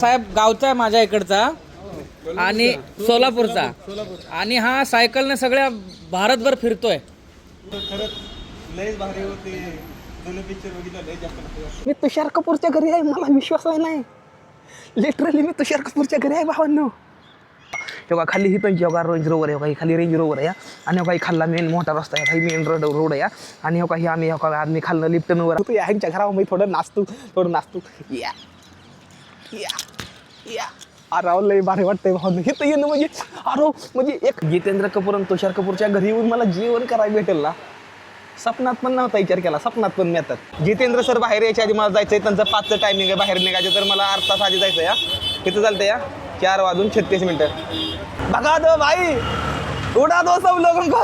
साहेब गावचा आहे माझ्या इकडचा आणि सोलापूरचा आणि हा सायकलने सगळ्या भारतभर फिरतोय. मी तुषार कपूरच्या घरी आहे, मला विश्वास नाही. लिटरली मी तुषार कपूरच्या घरी आहे भावांनो. तेव्हा खाली ही पण जेव्हा रेंज रोवर आहे काही खाली रेंज रोवर आहे आणि काही खाल्ला मेन मोठा रस्ता आहे काही मेन रोड आहे आणि काही आम्ही आम्ही खाल्लं लिफ्टनवर होतो ह्यांच्या घरावर मी थोडं नाचतो या या या अरे लय भारी वाटतंय भावांनो. हे तर येणं म्हणजे एक जितेंद्र कपूर आणि तुषार कपूरच्या घरी येऊन मला जेवण करायला भेटेल ना. स्वप्नात पण नव्हता विचार केला, स्वप्नात पण मिळतात. जितेंद्र सर बाहेर यायच्या आधी मला जायचंय, त्यांचं 5चं टायमिंग आहे बाहेर निघायचं, तर मला अर्धा तास आधी जायचं या. किती चालतं या 4:36 भगा दो भाई उडा दो सब लोगों को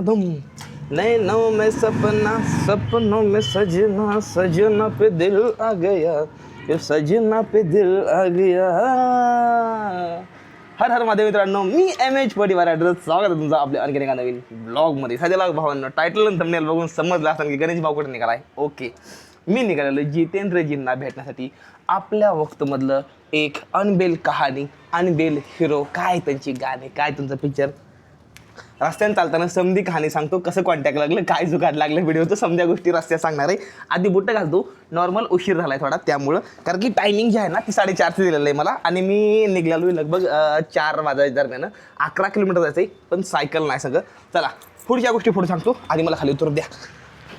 धुम नैनों में सपनों में सजना पे दिल आ गया, ये सजना पे दिल आ गया. हर हर महादेव मित्रांनो, मी MH परिवार ॲड्रेस स्वागत आहे तुमचं आपल्या आणखी एका नवीन ब्लॉगमध्ये. सध्याला भावांना टायटल आणि थंबनेल बघून समजलं असतं की गणेश भाऊ कुठे निघाला आहे. ओके, मी निघालेलो जितेंद्रजींना भेटण्यासाठी. आपल्या वक्तमधलं एक अनबेल कहाणी, अनबेल हिरो, काय त्यांची गाणे, काय तुमचं पिक्चर. रस्त्याने चालताना समधी कहाणी सांगतो, कसं कॉन्टॅक्ट लागलं, काय जुगाड लागलं व्हिडिओचं, समध्या गोष्टी रस्त्यात सांगणार आहे. आधी बुट्ट घालतो, नॉर्मल उशीर झाला आहे थोडा त्यामुळं, कारण की टायमिंग जे आहे ना ती 4:30 दिलेलं आहे मला आणि मी निघालो लगभग 4 वाजायच्या दरम्यान. 11 किलोमीटर जायचं आहे पण सायकल नाही सगळं. चला पुढच्या गोष्टी पुढे सांगतो, आधी मला खाली उतरू द्या.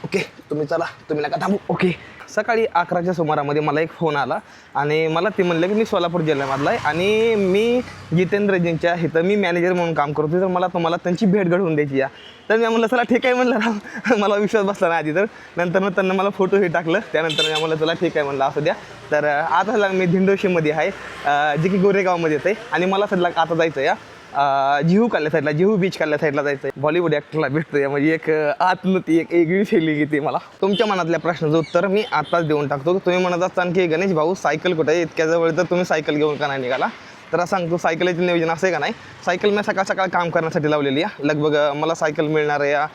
ओके, तुम्ही चला, तुम्ही नका थांबू. ओके, सकाळी 11च्या सुमारामध्ये मला एक फोन आला आणि मला ते म्हणलं की मी सोलापूर जिल्ह्यामधला आहे आणि मी जितेंद्रजींच्या इथं मी मॅनेजर म्हणून काम करतो, तर मला तुम्हाला त्यांची भेट घडवून द्यायची या. तर मी म्हणलं चला ठीक आहे म्हणलं राव. मला विश्वास बसला नाही आधी, तर नंतर त्यांना मला फोटोही टाकलं. त्यानंतर मी म्हणलं चला ठीक आहे म्हणलं असू द्या. तर आता मी धिंडोशीमध्ये आहे, जे की गोरेगावमध्ये येते आणि मला सध्या आता जायचं या जिहू काढल्या साईडला, जिहू बीच काढल्या साईडला जायचं आहे. बॉलिवूड ॲक्टरला भेटतोय म्हणजे एक आत्मती एक वेगळी फीलिंग येते मला. तुमच्या मनातल्या प्रश्नाचं उत्तर मी आताच देऊन टाकतो. तुम्ही म्हणत असताना की गणेश भाऊ सायकल कुठे आहे, इतक्या जवळ तर तुम्ही सायकल घेऊन का नाही निघाला. तर सांगतो सायकलीचं नियोजन असं आहे का नाही. सायकल मी सकाळ सकाळ काम करण्यासाठी लावलेली आहे. लगभग मला सायकल मिळणार आहे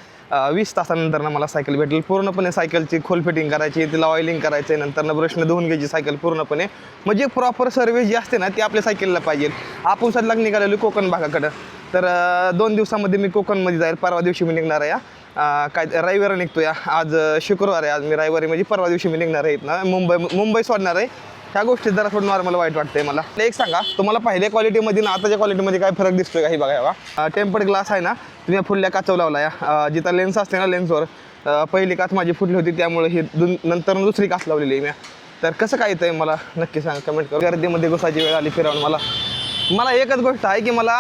20 तासानंतर ना मला सायकल भेटेल. पूर्णपणे सायकलची खोल फिटिंग करायची, तिला ऑइलिंग करायचं, नंतर ब्रशने धुवून घ्यायची सायकल पूर्णपणे. म्हणजे प्रॉपर सर्व्हिस जी असते ना ती आपल्या सायकलला पाहिजे. आपण सध्या निघालेलो कोकण भागाकडं, तर 2 दिवसामध्ये मी कोकणमध्ये जाईल. परवा दिवशी मी निघणार आहे काय रविवारी निघतो या. आज शुक्रवार आहे, आज मी रविवारी म्हणजे परवा दिवशी मी निघणार आहे ना मुंबई सोडणार आहे. ह्या गोष्टीत जरा थोडं नॉर्मल वाईट वाटतंय मला. एक सांगा, तुम्हाला पहिल्या क्वालिटीमध्ये ना आताच्या क्वालिटीमध्ये काय फरक दिसतोय काही बघा. टेम्पर्ड ग्लास आहे ना, तुम्ही फुटल्या काचव लावला या. जिथं लेन्स असते ना लेन्सवर पहिली काच माझी फुटली होती, त्यामुळे ही नंतर दुसरी काच लावलेली आहे मी. तर कसं काय येतं आहे मला नक्की सांगा, कमेंट करा. गर्दीमध्ये घुसायची वेळ आली फिरवून मला एकच गोष्ट आहे की मला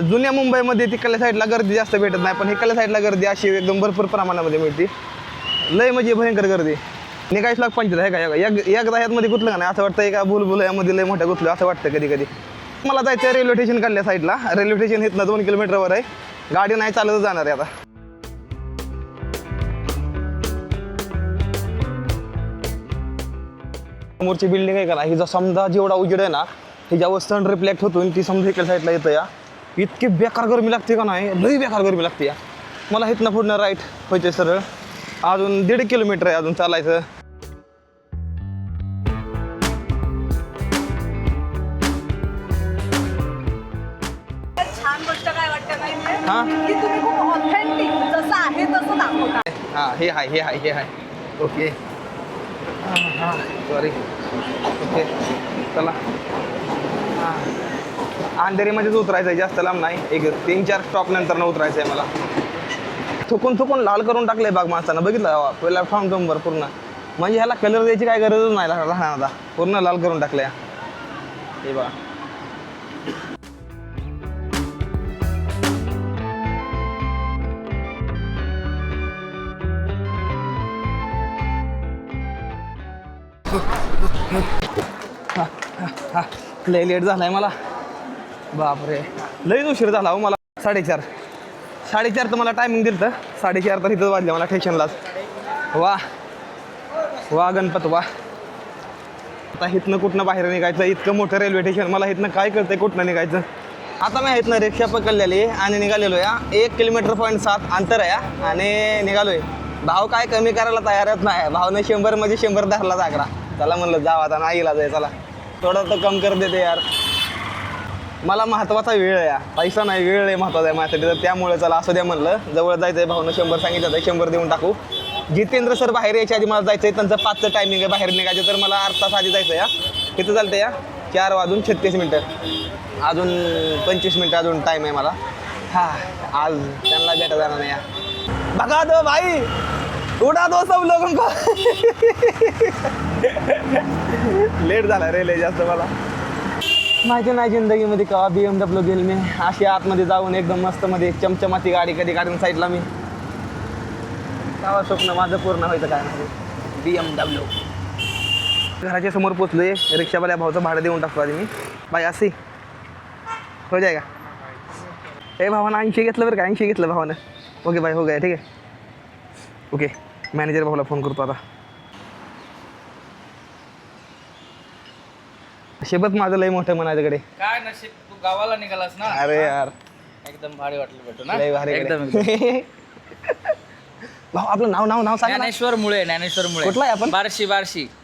जुन्या मुंबईमध्ये तिकडल्या साईडला गर्दी जास्त भेटत नाही, पण इकडल्या साईडला गर्दी अशी एकदम भरपूर प्रमाणामध्ये मिळते. लय म्हणजे भयंकर गर्दी. निघायच लाख 25 आहे का एकदा ह्यातमध्ये गुतलं का नाही असं वाटतं का बुलबुल यामध्ये लय मोठ्या गुतलं असं वाटतं कधी कधी. मला जायचं आहे रेल्वे स्टेशन काढल्या साईडला. रेल्वे स्टेशन इथनं 2 किलोमीटरवर आहे. गाडी नाही चालत जाणार आहे आता. समोरची बिल्डिंग आहे का ना, हिचा समजा जेवढा उजेड आहे ना हिच्यावर सन रिफ्लेक्ट होतो ती समजा इकडल्या साईडला येतं या. इतकी बेकार गरमी लागते का नाही, लई बेकार गरमी लागते या. मला इथनं पुढनं राईट व्हायचं सरळ. अजून 1.5 किलोमीटर आहे अजून चालायचं. छान गोष्ट काय वाटतं माहिती हां की तुम्ही खूप ऑथेंटिक जसं आहे तसं दाखवता. हां हे आहे. ओके हां सॉरी. ओके चला. हां अंधेरीमध्येच उतरायचं आहे, जास्त लांब नाही. एक 3-4 स्टॉप नंतर उतरायचं आहे मला. थुकून लाल करून टाकले बाग माणसानं, बघितलं प्लॅटफॉर्म नंबर पूर्ण. म्हणजे ह्याला कलर द्यायची काय गरजच नाही लहान आता, पूर्ण लाल करून टाकले हे बघा. लय लेट झालाय मला, बापरे लईच उशीर झाला हो मला. 4:30 तर मला टायमिंग दिलं. 4:30 तर इथं वाजले मला स्टेशनलाच. वा गणपत वा. आता इथनं कुठनं बाहेर निघायचं, इतकं मोठं रेल्वे स्टेशन, मला इथनं काय कळतंय कुठनं निघायचं. आता मी इथनं रिक्षा पकडलेली आणि निघालेलो या. 1 किलोमीटर.7 अंतर आहे आणि निघालोय. भाव काय कमी करायला तयारच नाही. भावनं 100 म्हणजे 100 धरला जागरा. चला म्हणलं जाव आता नाही इलाज आहे चला थोडं तर कम कर देते यार मला महत्वाचा वेळ आहे यार पैसा नाही वेळ आहे महत्वाचा आहे माझ्यासाठी तर त्यामुळे चला असं द्या म्हणलं जवळ जायचं आहे भाऊनं 100 सांगितलं आहे 100 देऊन टाकू जितेंद्र सर बाहेर यायच्या आधी मला जायचं आहे त्यांचं 5चं टायमिंग आहे बाहेर निघायचं तर मला अर्धा तास आधी जायचं या किती चालतं या 4:36 अजून 25 मिनटं अजून टाईम आहे मला हा आज त्यांना भेटा जाणार नाही या बघा दो भाई उडा दो सब लोगों को लेट झाला रे लय जास्त मला माहिती नाही जिंदगीमध्ये का BMW गेल मी अशी आतमध्ये जाऊन एकदम मस्त मध्ये चमचमाती गाडी कधी काढून साईडला मी तेव्हा स्वप्न माझं पूर्ण व्हायचं काय नाही BMW घराच्या समोर पोचलोय रिक्षावाल्या भाऊचं भाडं देऊन टाकतो आधी मी बाय असे हो जाय का हे भावानं 80 घेतलं बरं का 80 घेतलं भावानं ओके बाय हो गया ठीक आहे ओके मॅनेजर भाऊला फोन करतो आता शेबत माझं लय मोठं म्हणायच्याकडे काय नशीब तू गावाला निघालास ना अरे यार एकदम भारी वाटलं भेटू ना लय भारी एकदम भाऊ आपलं नाव नाव नाव सांगा ना. ज्ञानेश्वर मुळे कुठला आहे आपण? बार्शी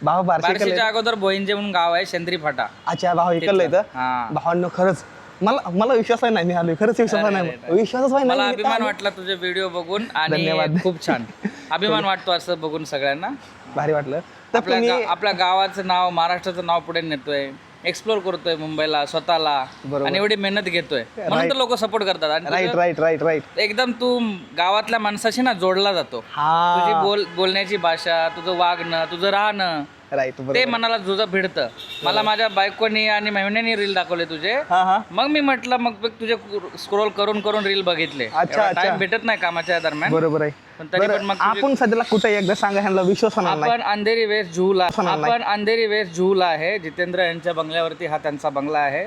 भाऊ बारशे बार्शीच्या अगोदर भोईंजे म्हणून गाव आहे शेंद्री फाटा अच्छा भाऊ इकडलं इथं हा. भावांनो खरंच मला विश्वास नाही मी आलोय खरंच विश्वास नाही विश्वासच मला नाही अभिमान वाटला तुझे व्हिडिओ बघून आणि धन्यवाद. खूप छान अभिमान वाटतो असं बघून सगळ्यांना भारी वाटलं तर तुम्ही आपल्या गावाचं नाव महाराष्ट्राचं नाव पुढे नेतोय एक्सप्लोर करतोय मुंबईला स्वतःला बरोबर. आणि एवढी मेहनत घेतोय म्हणून तर लोक सपोर्ट करतात आणि राईट तुझं राईट राईट राईट एकदम तू गावातल्या माणसाशी ना जोडला जातो तुझी हा बोलण्याची भाषा तुझं वागणं तुझं राहणं राईट ते बरोबर मनाला तुझं भिडतं मला माझ्या बायकोनी आणि मेहण्यानी रील दाखवले तुझे हा हा मग मी म्हटलं मग तुझे स्क्रोल करून करून रील बघितले अच्छा. टाइम भेटत नाही कामाच्या दरम्यान बरोबर आहे पण तरी बरं, पण मग आपण सध्याला कुठे एकदा सांगा ह्यांना विश्वास होणार नाही आपण अंधेरी वेस्ट झूला नाही. आपण अंधेरी वेस्ट झूला आहे जितेंद्र यांच्या बंगल्यावरती हा त्यांचा बंगला आहे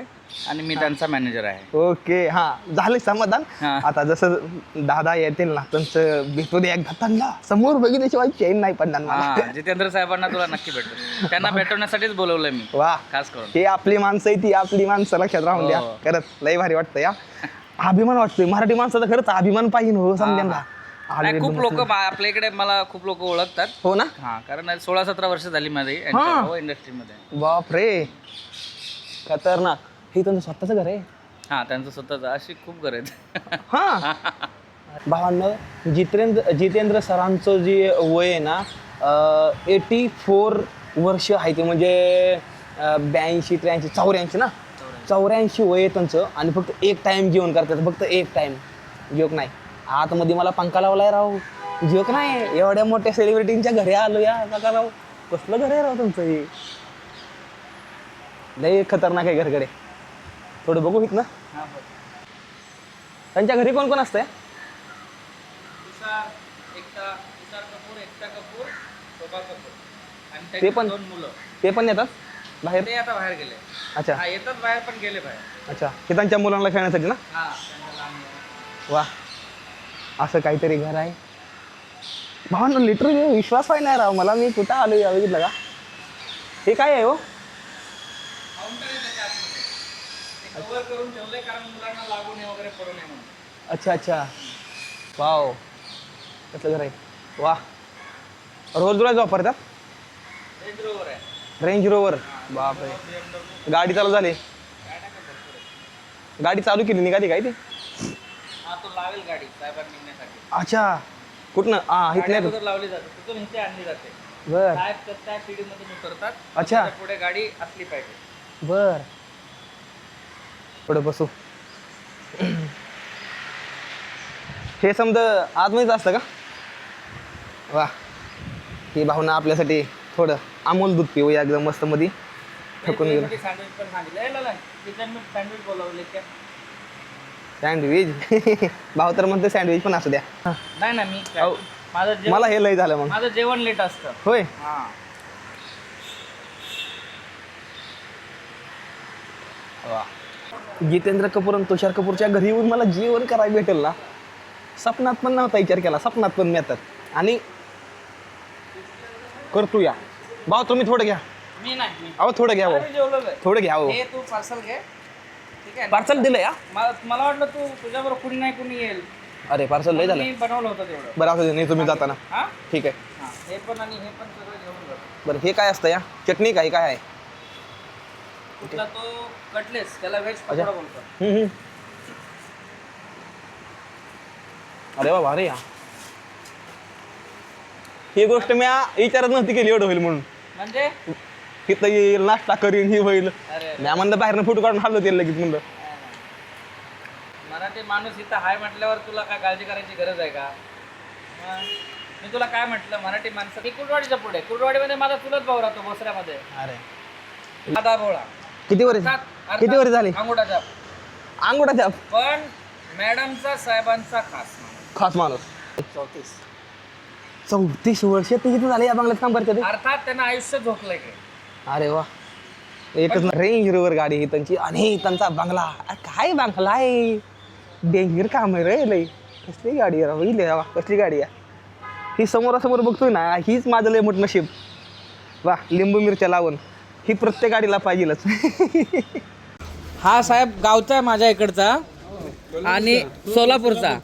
आणि मी त्यांचा मॅनेजर आहे ओके हा झाले समाधान हा. आता जसं दादा येतील ना त्यांचं भेटू दे एकदा त्यांना समोर बघितल्याशिवाय चैन नाही पडणार मला हा जितेंद्र साहेबांना तुला नक्की भेटतो त्यांना भेटवण्यासाठीच बोलवलंय मी वा खास करून हे आपली माणसं आहे ती आपली माणसं लक्षात राहून द्या हो. खरंच लय भारी वाटतं या अभिमान वाटतोय मराठी माणसाचा खरंच अभिमान पाहिजे हो समजा नाही, खूप लोक आपल्या इकडे मला खूप लोक ओळखतात हो ना हा कारण 16-17 वर्ष झाली माझी इंडस्ट्रीमध्ये बाप रे खतरनाक हे तुमचं स्वतःच घर आहे हा त्यांचं स्वतःच अशी खूप घर आहेत हा भावांनो जितेंद्र सरांचं जे वय आहे ना 84 वर्ष आहे ते म्हणजे 82 83 84 ना 84 वय आहे त्यांचं आणि फक्त एक टाइम जेवण करतात फक्त एक टाइम जोक नाही आतमध्ये मला पंखा लावलाय राव जोक नाही एवढ्या मोठ्या सेलिब्रिटींच्या घरी आलो या बघा राव कसलं घर आहे राव तुमचं हे लय खतरनाक आहे घरकडे थोडं बघू ना त्यांच्या घरी कोण कोण असतंय ते पण ते पण येतात बाहेर ते आता बाहेर गेले अच्छा हा येतात बाहेर पण गेले बाहेर अच्छा हे त्यांच्या मुलांना खेळण्यासाठी ना हा त्यांना लहान मुलं. वा असं काहीतरी घर आहे भावांना लिटरली विश्वास व्हाय नाही राव मला मी कुठं आलो या बघितलं का हे काय आहे हो काउंटर आहे त्याच्या आतमध्ये. ते कव्हर करून ठेवलंय कारण मुलांना लागू नये वगैरे पडू नये म्हणून अच्छा अच्छा वाव कसलं घर आहे वा रोज रोज वापरतात रेंज रोवर आहे रेंज रोवर बापरे गाडी चालू झाली गाडी चालू केली निघाली काय ती हा तो लावेल गाडी साहेबांना निघण्यासाठी अच्छा कुठनं हा गाडी इथल्या अगोदर लावली जाते तिथून इथे आणली जाते बर साहेब त्या शिडीमधून उतरतात अच्छा. त्याच्या पुढे गाडी असली पाहिजे बर पुढे बसू हे समजा आतमध्येच असतं का वा ही भावना आपल्यासाठी थोडं अमोल दूध पिऊया एकदम मस्त मध्ये थकून गेलो सँडविच पण सांगितलं चिकन मी सँडविच बोलावले त्या सँडविच भाऊ तर म्हणते सँडविच पण असू द्या नाही ना मी अहो, माझं मला हे लय झालं मग माझं जेवण लेट असतं होय हा वा जितेंद्र कपूर आणि तुषार कपूरच्या घरी येऊन मला जेवण करायला भेटेल ना स्वप्नात पण नव्हता विचार केला स्वप्नात पण मिळतात आणि करतो या भाऊ तुम्ही थोडं घ्या मी नाही मी अहो थोडं घ्या हो जेवलेलं आहे थोडं घ्या हो हे तू पार्सल घे ठीक आहे ना? पार्सल दिलं या मला वाटलं तू तुझ्याबरोबर कुणी नाही कुणी येईल अरे पार्सल लय झालं मी बनवलं होतं तेवढं बरं असं नाही तुम्ही जाताना हा ठीक आहे हा हे पण आणि हे पण सगळं घेऊन जातो बरं हे काय असतं या चटणी काय काय आहे कुठला तो कटलेस त्याला व्हेज पकोडा बोलतात. हम्म. अरे वा भारी या ही गोष्ट मी विचारत नव्हती केली एवढं होईल म्हणून. म्हणजे तिथं येईल नाश्ता करीन ही होईल अरे मी म्हणलं बाहेरनं फोटो काढून हल्लो ते लगेच म्हणलं. मराठी माणूस इथं हाय म्हटल्यावर तुला काय काळजी करायची गरज आहे का? मग मी तुला काय म्हटलं मराठी माणसं. मी कुर्डवाडीच्या पुढे कुर्डवाडीमध्ये माझा चुलत भाऊ राहतो भोसऱ्यामध्ये. अरे दादा भोळा किती वर्ष किती वर्ष झाली अंगुठाच्या अंगुठाच्या पण मॅडमचा साहेबांचा खास माणूस. खास माणूस 34 वर्ष ते किती झाले या बंगल्यात काम करते ते? अर्थात त्यांना आयुष्य झोकलंय की. अरे वा एकच रेंज रोवर गाडी ही त्यांची आणि त्यांचा बंगला काय बंगला आहे डेंजर काम आहे रे लई. कसली गाडी आहे बघितली का? कसली गाडी आहे ही समोरासमोर बघतोय ना हीच माझं लय मोठं नशीब. वा लिंबू मिरच्या लावून ही प्रत्येक गाडीला पाहिजेलच. हा साहेब गावचा आहे माझ्या इकडचा आणि सोलापूरचा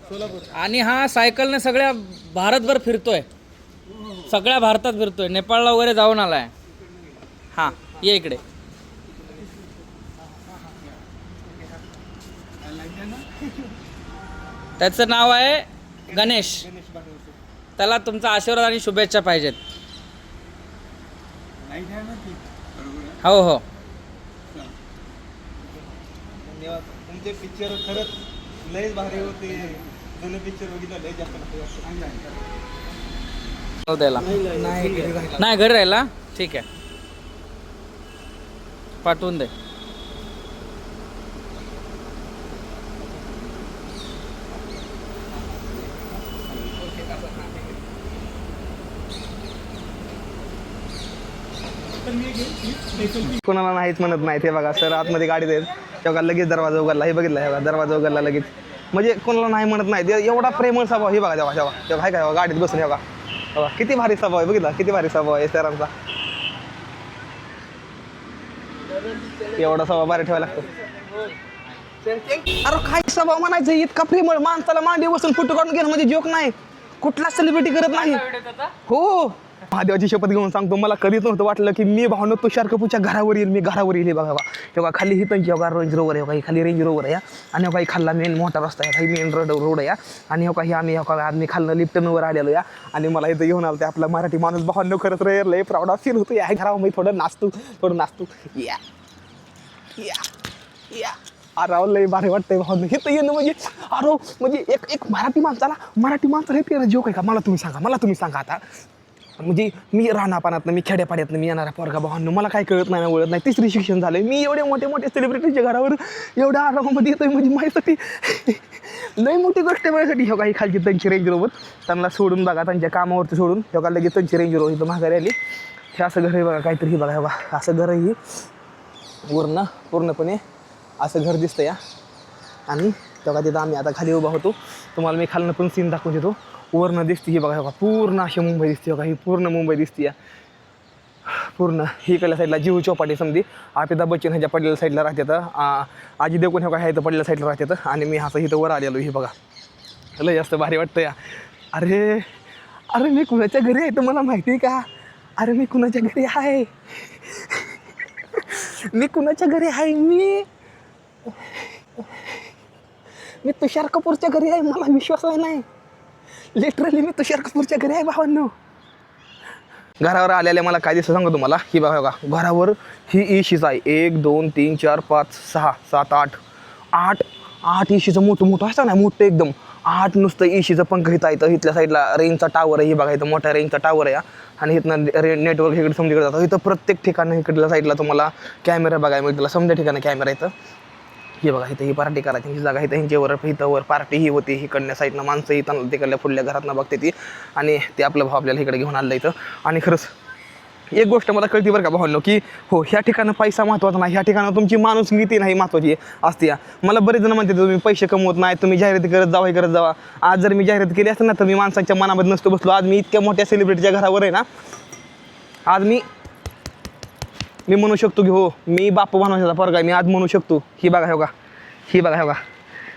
आणि हा सायकलने सगळ्या भारतभर फिरतोय. सगळ्या भारतात फिरतोय. नेपाळला वगैरे जाऊन आलाय. हा ये इकडे. त्याचं नाव आहे गणेश. त्याला तुमचा आशीर्वाद आणि शुभेच्छा पाहिजेत. हो हो धन्यवाद. तुमचे पिक्चर खरंच लयच भारी होते. जुने पिक्चर बघितलं लय जास्त द्यायला नाही घरी राहिला. ठीक आहे पाठवून दे. कोणाला नाहीच म्हणत नाही ते बघा सर आतमध्ये गाडीत आहेत तेव्हा लगेच दरवाजा उघडला हे बघितलं हे बघा दरवाजा उघडला लगेच म्हणजे कोणाला नाही म्हणत नाही ते एवढा प्रेमळ स्वभाव हे बघा तेव्हा तेव्हा तेव्हा आहे का गाडीत बसून हे बघा किती भारी स्वभाव आहे बघितला किती भारी स्वभाव आहे सरांचा. एवढा स्वभाव भारी ठेवायला लागतो. अरे काय स्वभाव म्हणायचं इतका प्रेमळ माणसाला मांडी बसून फोटो काढून घेणं म्हणजे जोक नाही. कुठलाच सेलिब्रिटी करत नाही. हो महादेवाची शपथ घेऊन सांगतो मला कधीच नव्हतं वाटलं की मी भावना तुषार कपूरच्या घरावर येईल मी घरावर येईल बघा तेव्हा खाली ही त्यांची बघा रेंज रोवर आहे काही खाली रेंज रोवर आहे आणि काही खाल्ला मेन मोठा रस्ता आहे काही मेन रोड आहे आणि काही आम्ही आम्ही खाल्लं लिफ्टनवर आलेलो या आणि मला इथं घेऊन आलं ते आपला मराठी माणूस भावनो खरंच रे लय प्राऊड ऑफ फील होतो या घरावर मी थोडं नाचतो या या या अरे लय भारी वाटतंय भावनो हे तर येणं म्हणजे अरे म्हणजे एक मराठी माणसाला हे जोक आहे का मला तुम्ही सांगा आता म्हणजे मी रानापानातनं मी खेड्यापाड्यातनं मी येणारा पोरगा भावांनो मला काय कळत नाही ना ओळख नाही तिसरी शिक्षण झालं मी एवढे मोठे सेलिब्रिटीच्या घरावर एवढ्या आरामामध्ये येतोय म्हणजे माझ्यासाठी लई मोठी गोष्ट आहे माझ्यासाठी हे काही खालची त्यांची रेंज रोवर त्यांना सोडून बघा त्यांच्या कामावरती सोडून हे का लगेच त्यांची रेंज रोवर इथं माघारी आली हे असं घर आहे बघा काहीतरी बघा हे बघा असं घर आहे वरनं पूर्णपणे असं घर दिसतं या आणि तेव्हा तिथं आम्ही आता खाली उभा होतो तुम्हाला मी खालनं पण सीन दाखवून देतो. वरनं दिसते ही बघा पूर्ण अशी मुंबई दिसते बघा ही पूर्ण मुंबई दिसते या पूर्ण ही इकडल्या साईडला जीव चौपाटी समधी अमिताभ बच्चन ह्याच्या पडलेल्या साईडला राहतात आजी देवकोन ह्या ह्या इथं पडलेल्या साईडला राहतात आणि मी असं इथं वर आलेलो ही बघा लय जास्त भारी वाटतं या. अरे मी कुणाच्या घरी आहे तर मला माहिती आहे का? अरे मी कुणाच्या घरी आहे कुणाच्या घरी आहे मी तुषार कपूरच्या घरी आहे. मला विश्वास नाही लिटरली मी तुषार कपूरच्या घरी आहे भावांनो. घरावर आलेल्या मला काय दिसतं सांगतो तुम्हाला ही बघा घरावर ही इशीच आहे 1 2 3 4 5 6 7 8 इशीचं मोठं असतं ना मोठं एकदम 8 नुसतं इशीचं पंख इथं येतं इथल्या साईडला रेंजचा टावर आहे ही बघा इथं मोठा रेंजचा टावर आहे आणि इथनं नेटवर्क इकडे समजा जातं इथं प्रत्येक ठिकाणी इकडल्या साईडला तुम्हाला कॅमेरा बघायला मिळतील समजा ठिकाणी कॅमेरा येतं ही बघा इथं ही पार्टी करायची ही जागा इथं ह्यांच्यावर इथं वर पार्टी ही होती इकडल्या साईडनं माणसं इथं तिकडल्या पुढल्या घरातनं बघते ती आणि ते आपलं भाव आपल्याला इकडे घेऊन आणलं इथं. आणि खरंच एक गोष्ट मला कळती बरं का भावनो की हो ह्या ठिकाणं पैसा महत्त्वाचा नाही ह्या ठिकाणं तुमची माणुसकी नाही महत्त्वाची असते. मला बरेच जण म्हणते तुम्ही पैसे कमवत नाही तुम्ही जाहिराती करत जावा आज जर मी जाहिरात केली असते ना तर मी माणसांच्या मनामध्ये नसतो बसलो. आज मी इतक्या मोठ्या सेलिब्रिटीच्या घरावर आहे ना आज मी म्हणू शकतो की हो मी बापू बनवायचा पोरगा मी आज म्हणू शकतो. ही बघा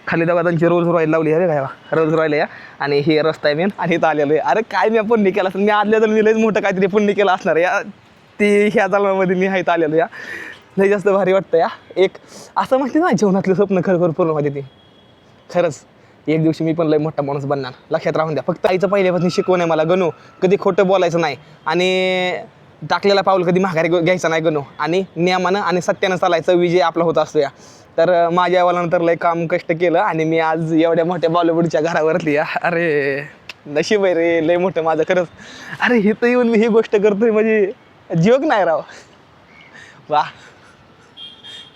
खाली दवा त्यांची रोज रॉयल लावली आहे बघा रोज रॉयल या आणि हे रस्ता आहे मेन आणि इथं आलेलो आहे. अरे काय मी पुण्य केलं असं मी आदल्या तर लयच मोठं काहीतरी पुण्य केलं असणार या ते ह्या जन्मामध्ये मी हायत आलेलो या. लय जास्त भारी वाटतं या. एक असं म्हणते ना जीवनातलं स्वप्न खरं पूर्ण व्हायचे ते. खरंच एक दिवशी मी पण लय मोठा माणूस बनणार, लक्षात राहून द्या. फक्त आईचं पहिल्यापासून शिकवण आहे मला, गणू कधी खोटं बोलायचं नाही आणि टाकलेला पाऊल कधी माघारी घ्यायचं नाही गणू, आणि नियमानं आणि सत्यानं चालायचं, विजय आपला होत असतो या. तर माझ्या आईवडिलांनी लय काम कष्ट केलं आणि मी आज एवढ्या मोठ्या बॉलिवूडच्या घरावरती या. अरे नशीब आहे रे लय मोठं माझं खरंच. अरे इथं येऊन मी ही गोष्ट करतोय म्हणजे जोक नाही राव. वा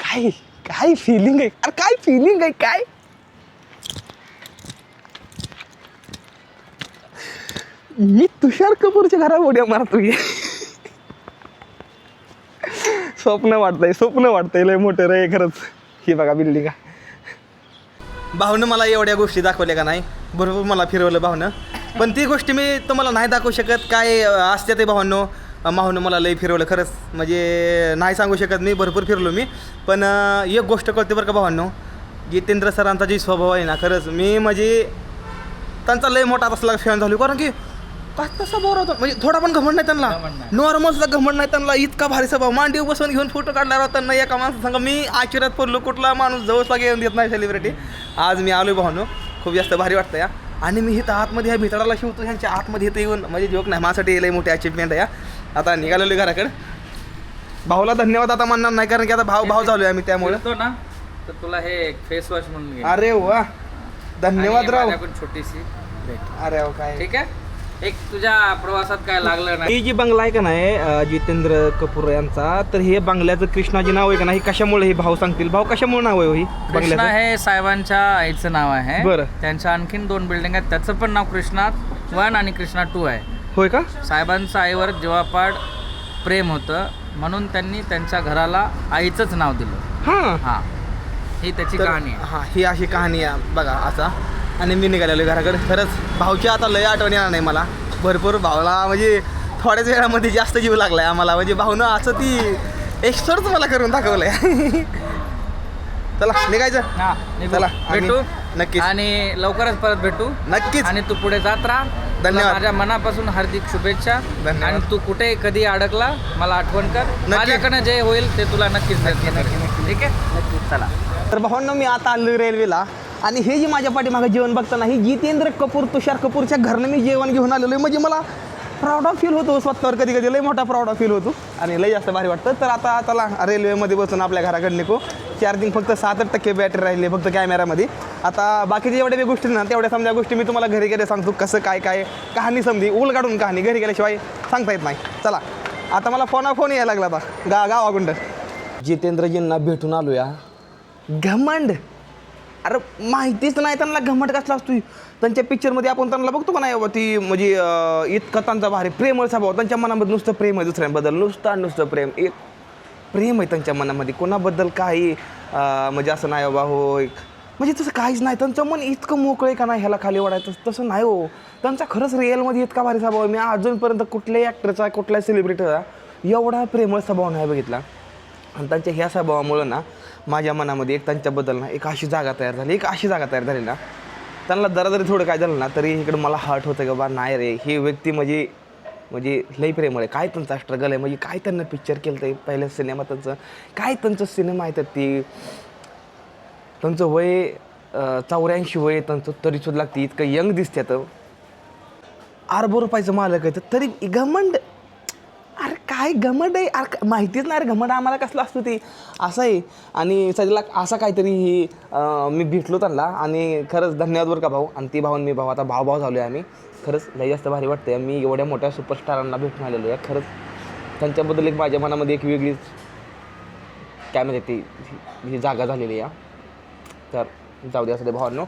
काय काय फिलिंग आहे, अरे काय फिलिंग आहे काय. मी तुषार कपूरच्या घरावर उड्या मारतोय. स्वप्न वाटतंय लय मोठं रे खरंच. ही बघा बिल्डिंग. भावनं मला एवढ्या गोष्टी दाखवल्या का नाही, बरोबर मला फिरवलं भावनं, पण ती गोष्टी मी तुम्हाला नाही दाखवू शकत. काय असते ते भावनो मला लई फिरवलं खरंच, म्हणजे नाही सांगू शकत मी, भरपूर फिरलो मी. पण एक गोष्ट कळते बरं का भावांनो, जितेंद्र सरांचा जी स्वभाव आहे ना, खरंच मी म्हणजे त्यांचा लय मोठा तसला फॅन झालो. कारण की तसा बोर होता, म्हणजे थोडा पण घमंड नाही त्यांना, नॉर्मलचा घमंड नाही त्यांना. इतका भारी स्वभाव, मांडीव बसून घेऊन फोटो काढला होता त्यांना एका माणसं सांगा. मी आश्चर्यात पडलो, कुठला माणूस जवळचा घेऊन देत नाही सेलिब्रिटी. आज मी आलो भावांनो, खूप जास्त भारी वाटतं या. आणि मी इथं आतमध्ये ह्या भितडाला शिवतो, ह्यांच्या आतमध्ये इथं येऊन म्हणजे जोक नाही, माझ्यासाठी लई मोठी अचिव्हमेंट आहे या. आता निघालेलो घराकडे. भाऊला धन्यवाद आता म्हणणार नाही, कारण की आता भाव झालोय आम्ही, त्यामुळे ना तर तुला हे फेस वॉश म्हणून घे. अरे वा धन्यवाद राव. छोटीशी भेट. अरे वा काय ठीक आहे. एक तुझ्या प्रवासात काय लागलं नाही. ही जी बंगला आहे का नाही जितेंद्र कपूर यांचा, तर हे बंगल्याचं कृष्णाजी नाव आहे का नाही, कशामुळे हे भाऊ सांगतील. भाऊ कशामुळे नाव आहे ही कृष्णा बंगल्याचं. हे साहेबांच्या आईचं नाव आहे. बरं. त्यांच्या आणखीन 2 बिल्डिंग आहेत, त्याचं पण नाव कृष्णा 1 आणि कृष्णा 2 आहे. होय का. साहेबांचं आईवर जीवापाड प्रेम होतं, म्हणून त्यांनी त्यांच्या घराला आईचंच नाव दिलं. हां हां, ही त्याची कहाणी आहे. हां ही अशी कहाणी आहे बघा असा. आणि मी निघालेलो घराकडे. खरंच भाऊची आता लय आठवण येणार नाही मला, भरपूर. भावला म्हणजे थोड्याच वेळामध्ये जास्त जीव लागलाय आम्हाला, म्हणजे भाऊनं असं ती एक्स्ट्राच मला करून दाखवलंय. चला निघायचं. हां, चला भेटू नक्कीच आणि लवकरच परत भेटू. नक्कीच. आणि तू पुढे जात राहा. धन्यवाद. माझ्या मनापासून हार्दिक शुभेच्छा. धन्यवाद. आणि तू कुठे कधी अडकला मला आठवण कर. माझ्याकडनं जे होईल ते तुला नक्कीच प्रयत्न कर. ठीक आहे, नक्कीच. चला. तर भावांना मी आता आलो रेल्वेला, आणि हे जी माझ्या पाठीमागं जेवण बघताना ही जितेंद्र कपूर तुषार कपूरच्या घरनं मी जेवण घेऊन आलेलो आहे. म्हणजे मला प्राऊड ऑफ फील होतो स्वतःवर, कधी कधी लय मोठा प्राऊड ऑफ फील होतो आणि लय जास्त भारी वाटतं. तर आता चला रेल्वेमध्ये बसून आपल्या घराकडे निघू. चार्जिंग फक्त 7% बॅटरी राहिली फक्त कॅमेरामध्ये. आता बाकीच्या जेवढ्या मी गोष्टी ना तेवढ्या समजा गोष्टी मी तुम्हाला घरी गेले सांगतो, कसं काय काय कहाणी समजी उलगाडून कहाणी घरी गेल्याशिवाय सांगता येत नाही. चला आता मला फोन यायला लागला आता गावाकुंड. जितेंद्रजींना भेटून आलो या. घमंड, अरे माहितीच नाही त्यांना घमंड कसला असतो. त्यांच्या पिक्चरमध्ये आपण त्यांना बघतो का नाही बाबा, ती म्हणजे इतकं त्यांचा भारी प्रेमळ स्वभाव. त्यांच्या मनामध्ये नुसतं प्रेम आहे, दुसऱ्यांबद्दल नुसतं प्रेम. एक प्रेम आहे त्यांच्या मनामध्ये, कोणाबद्दल काही म्हणजे असं नाही बाबा हो म्हणजे तसं काहीच नाही. त्यांचं मन इतकं मोकळं आहे का नाही ह्याला खाली वाढायचं, तसं नाही हो. त्यांचा खरंच रिअलमध्ये इतका भारी स्वभाव आहे. मी अजूनपर्यंत कुठल्याही ॲक्टरचा कुठल्याही सेलिब्रिटीचा एवढा प्रेमळ स्वभाव नाही बघितला. आणि त्यांच्या ह्या स्वभावामुळं ना माझ्या मनामध्ये एक त्यांच्याबद्दल ना एक अशी जागा तयार झाली ना, त्यांना जरी थोडं काय झालं ना तरी इकडं मला हर्ट होतं की बा नाही रे, ही व्यक्ती म्हणजे लई प्रेमळ आहे. काय त्यांचा स्ट्रगल आहे, म्हणजे काय त्यांना पिक्चर केलं आहे पहिल्या सिनेमा, त्यांचं सिनेमा आहे. ती त्यांचं वय 84 वय त्यांचं, तरीसुद्धा लागते इतकं यंग दिसते. अर्ब रुपयाचं मालक आहे तरी घमंड. अरे काय घमंड आहे, अरे माहितीच नाही. अरे घमंड आम्हाला कसलं असतं ते असं आहे. आणि सध्याला असं काहीतरी मी भेटलो त्यांना, आणि खरंच धन्यवाद बरं का भाऊ. आणि ती भाऊ आणि मी भाऊ आता भाव झालो आहे आम्ही. खरंच लय जास्त भारी वाटतं आहे. मी एवढ्या मोठ्या सुपरस्टारांना भेटून आलेलो आहे. खरंच त्यांच्याबद्दल एक माझ्या मनामध्ये एक वेगळीच काय म्हणते ती जागा झालेली आहे. तर जाऊ दे असं ते भावांनो.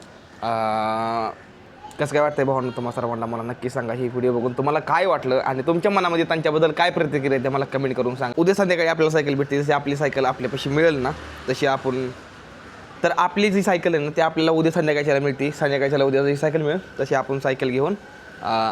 कसं काय वाटतं आहे भावांनो तुम्हाला सर्वांना, मला नक्की सांगा. ही व्हिडिओ बघून तुम्हाला काय वाटलं आणि तुमच्या मनामध्ये त्यांच्याबद्दल काय प्रतिक्रिया आहे मला कमेंट करून सांगा. उद्या संध्याकाळी आपल्याला सायकल भेटते, जशी आपली सायकल आपल्यापाशी मिळेल ना तशी आपण, तर आपली जी सायकल आहे ना ती आपल्याला उद्या संध्याकाळच्याला मिळते. संध्याकाळच्याला उद्या जी सायकल मिळेल तशी आपण सायकल घेऊन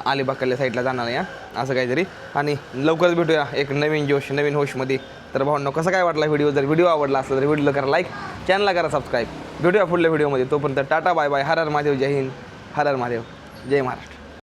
अलिबागच्या साईडला जाणार आहे असं काहीतरी. आणि लवकरच भेटूया एक नवीन जोश नवीन होशमध्ये. तर भावांनो कसं काय वाटला व्हिडिओ, जर व्हिडिओ आवडला असेल तर व्हिडिओला करा लाईक, चॅनलला करा सबस्क्राईब. भेटूया पुढल्या व्हिडिओमध्ये. तोपर्यंत टाटा बाय बाय. हर हर महादेव, जय हिंद, हर हर महादेव, जय महाराष्ट्र.